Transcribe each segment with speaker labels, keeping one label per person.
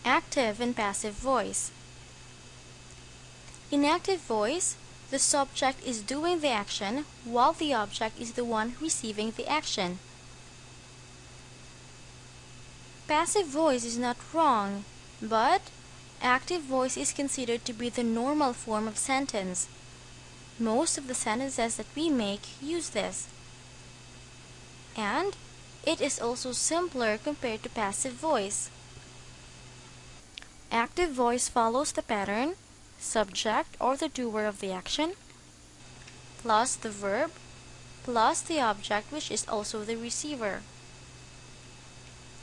Speaker 1: Active and passive voice. In active voice, the subject is doing the action while the object is the one receiving the action. Passive voice is not wrong, but active voice is considered to be the normal form of sentence. Most of the sentences that we make use this. And it is also simpler compared to passive voice. Active voice follows the pattern, subject or the doer of the action, plus the verb, plus the object which is also the receiver.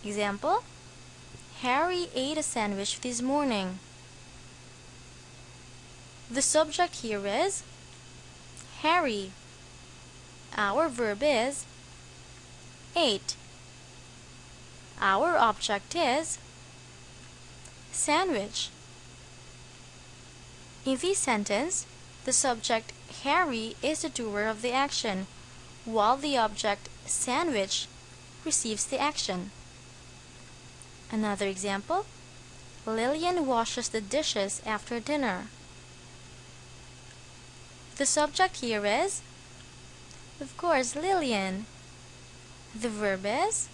Speaker 1: Example: Harry ate a sandwich this morning. The subject here is Harry. Our verb is ate. Our object is sandwich. In this sentence, the subject Harry is the doer of the action, while the object sandwich receives the action. Another example: Lillian washes the dishes after dinner. The subject here is, of course, Lillian. The verb is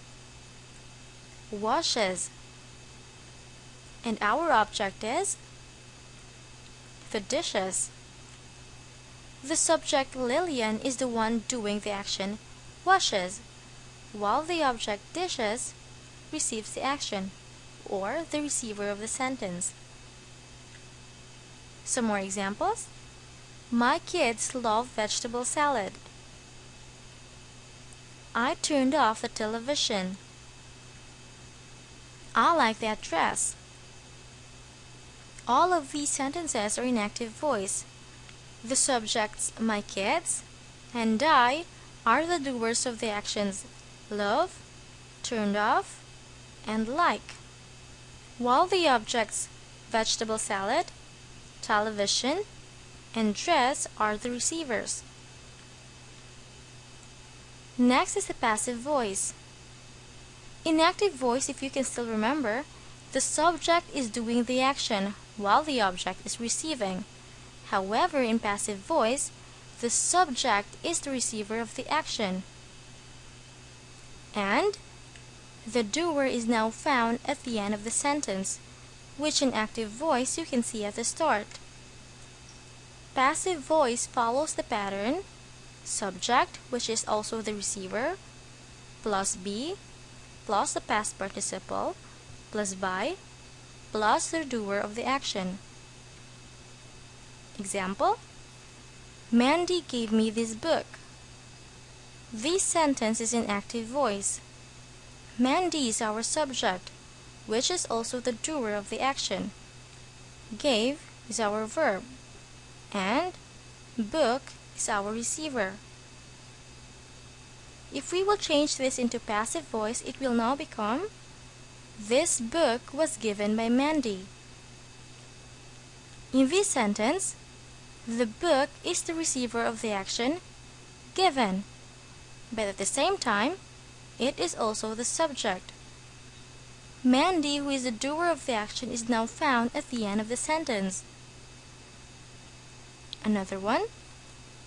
Speaker 1: washes. And our object is the dishes. The subject Lillian is the one doing the action washes, while the object dishes receives the action, or the receiver of the sentence. Some more examples. My kids love vegetable salad. I turned off the television. I like that dress. All of these sentences are in active voice. The subjects my kids and I are the doers of the actions love, turned off, and like, while the objects vegetable salad, television, and dress are the receivers. Next is the passive voice. In active voice, if you can still remember, the subject is doing the action while the object is receiving. However, in passive voice, the subject is the receiver of the action, and the doer is now found at the end of the sentence, which in active voice you can see at the start. Passive voice follows the pattern subject, which is also the receiver, plus be, plus the past participle, plus by, plus the doer of the action. Example: Mandy gave me this book. This sentence is in active voice. Mandy is our subject, which is also the doer of the action. Gave is our verb, and book is our receiver. If we will change this into passive voice, it will now become, this book was given by Mandy. In this sentence, the book is the receiver of the action given, but at the same time, it is also the subject. Mandy, who is the doer of the action, is now found at the end of the sentence. Another one: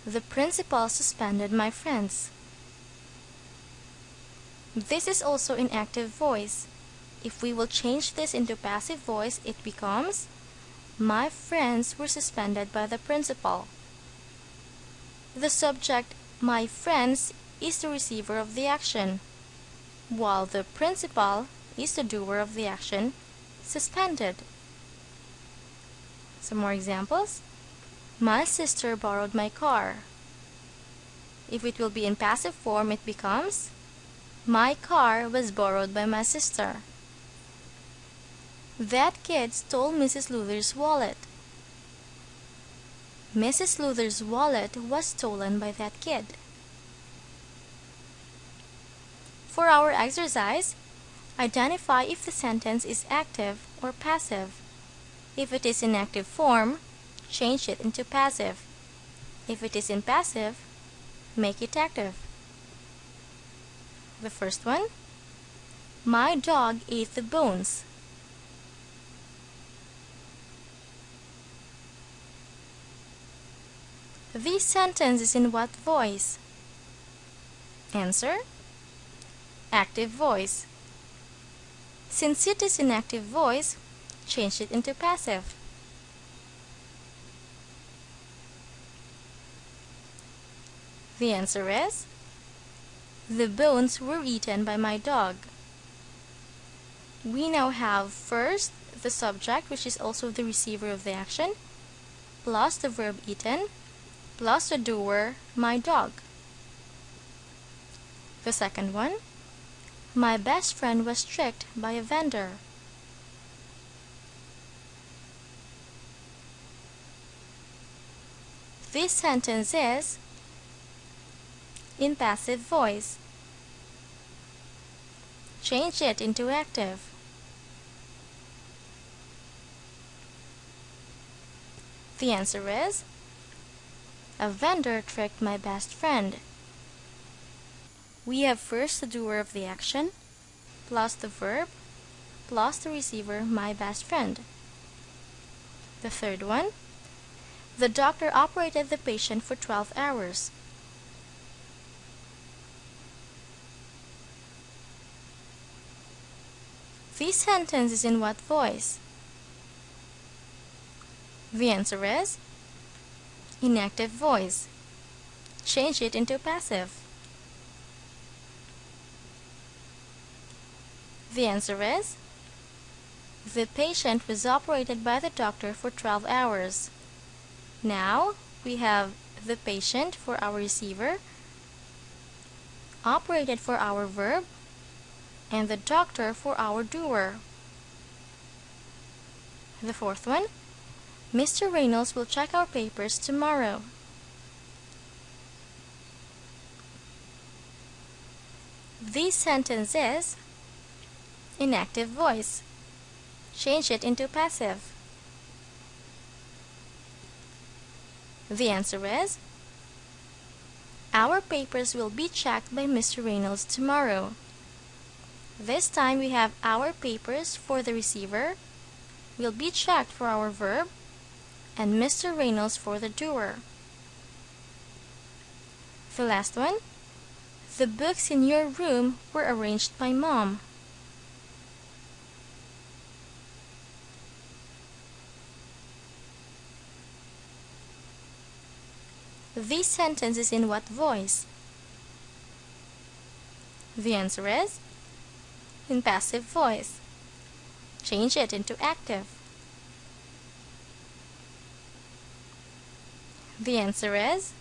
Speaker 1: the principal suspended my friends. This is also in active voice. If we will change this into passive voice, it becomes, my friends were suspended by the principal. The subject, my friends, is the receiver of the action, while the principal is the doer of the action, suspended. Some more examples. My sister borrowed my car. If it will be in passive form, it becomes, my car was borrowed by my sister. That kid stole Mrs. Luther's wallet. Mrs. Luther's wallet was stolen by that kid. For our exercise, identify if the sentence is active or passive. If it is in active form, change it into passive. If it is in passive, make it active. The first one: my dog ate the bones. This sentence is in what voice? Answer: active voice. Since it is in active voice, change it into passive. The answer is: the bones were eaten by my dog. We now have first the subject, which is also the receiver of the action, plus the verb eaten, plus the doer, my dog. The second one: my best friend was tricked by a vendor. This sentence is in passive voice. Change it into active. The answer is: a vendor tricked my best friend. We have first the doer of the action, plus the verb, plus the receiver, my best friend. The third one: the doctor operated the patient for 12 hours. This sentence is in what voice? The answer is in active voice. Change it into passive. The answer is: the patient was operated by the doctor for 12 hours. Now we have the patient for our receiver, operated for our verb, and the doctor for our doer. The fourth one: Mr. Reynolds will check our papers tomorrow. This sentence is in active voice. Change it into passive. The answer is: our papers will be checked by Mr. Reynolds tomorrow. This time we have our papers for the receiver, will be checked for our verb, and Mr. Reynolds for the doer. The last one: the books in your room were arranged by Mom. This sentence is in what voice? The answer is in passive voice. Change it into active. The answer is: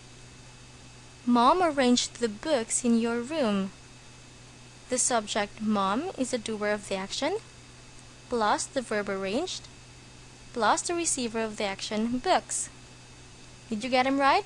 Speaker 1: Mom arranged the books in your room. The subject Mom is the doer of the action, plus the verb arranged, plus the receiver of the action books. Did you get them right?